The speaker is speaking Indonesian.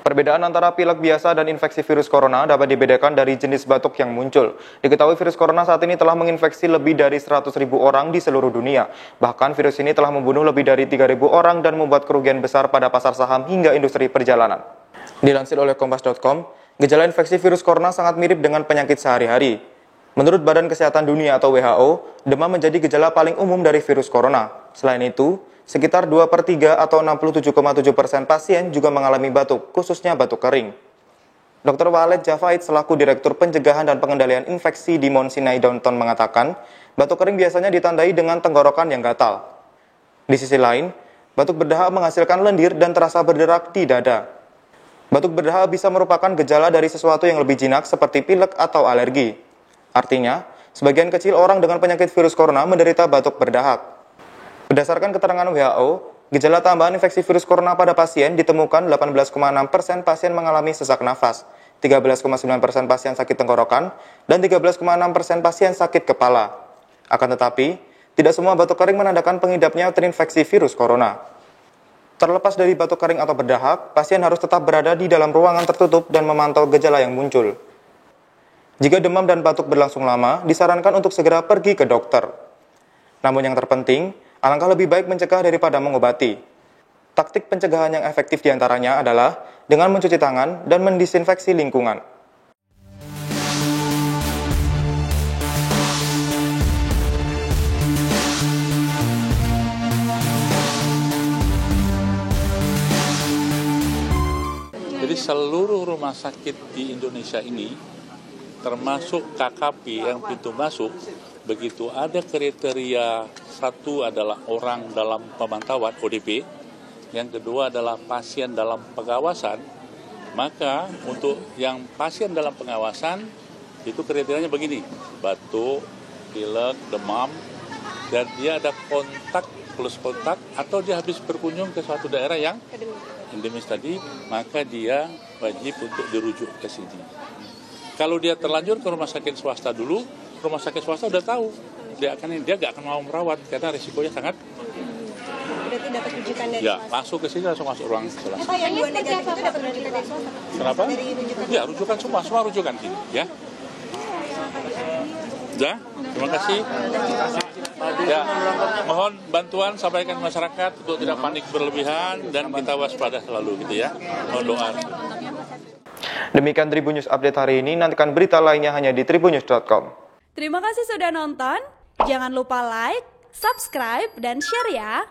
Perbedaan antara pilek biasa dan infeksi virus corona dapat dibedakan dari jenis batuk yang muncul. Diketahui virus corona saat ini telah menginfeksi lebih dari 100.000 orang di seluruh dunia. Bahkan virus ini telah membunuh lebih dari 3.000 orang dan membuat kerugian besar pada pasar saham hingga industri perjalanan. Dilansir oleh Kompas.com, gejala infeksi virus corona sangat mirip dengan penyakit sehari-hari. Menurut Badan Kesehatan Dunia atau WHO, demam menjadi gejala paling umum dari virus corona. Selain itu, sekitar 2/3 atau 67,7% pasien juga mengalami batuk, khususnya batuk kering. Dr. Walid Javaid selaku Direktur Pencegahan dan Pengendalian Infeksi di Mount Sinai Downtown mengatakan, batuk kering biasanya ditandai dengan tenggorokan yang gatal. Di sisi lain, batuk berdahak menghasilkan lendir dan terasa berderak di dada. Batuk berdahak bisa merupakan gejala dari sesuatu yang lebih jinak seperti pilek atau alergi. Artinya, sebagian kecil orang dengan penyakit virus corona menderita batuk berdahak. Berdasarkan keterangan WHO, gejala tambahan infeksi virus corona pada pasien ditemukan 18,6% pasien mengalami sesak nafas, 13,9% pasien sakit tenggorokan, dan 13,6% pasien sakit kepala. Akan tetapi, tidak semua batuk kering menandakan pengidapnya terinfeksi virus corona. Terlepas dari batuk kering atau berdahak, pasien harus tetap berada di dalam ruangan tertutup dan memantau gejala yang muncul. Jika demam dan batuk berlangsung lama, disarankan untuk segera pergi ke dokter. Namun yang terpenting, alangkah lebih baik mencegah daripada mengobati. Taktik pencegahan yang efektif diantaranya adalah dengan mencuci tangan dan mendisinfeksi lingkungan. Jadi seluruh rumah sakit di Indonesia ini, termasuk KKP yang pintu masuk, begitu ada kriteria, satu adalah orang dalam pemantauan ODP, yang kedua adalah pasien dalam pengawasan, maka untuk yang pasien dalam pengawasan itu kriterianya begini, batuk, pilek, demam, dan dia ada kontak plus kontak atau dia habis berkunjung ke suatu daerah yang endemis tadi, maka dia wajib untuk dirujuk ke sini. Kalau dia terlanjur ke rumah sakit swasta dulu, rumah sakit swasta udah tahu dia nggak akan mau merawat karena risikonya sangat. Berarti dapat rujukan dari ya, swasta. Masuk ke sini langsung masuk ruang isolasi. Pak, yang 2 negatif itu dapat rujukan dari swasta. Kenapa? Dari rujukan. Ya, rujukan semua rujukan sini, ya. Ya, terima kasih. Ya, mohon bantuan sampaikan masyarakat untuk tidak panik berlebihan dan kita waspada selalu gitu ya. Mohon doa. Demikian Tribun News Update hari ini, nantikan berita lainnya hanya di tribunnews.com. Terima kasih sudah nonton, jangan lupa like, subscribe, dan share ya!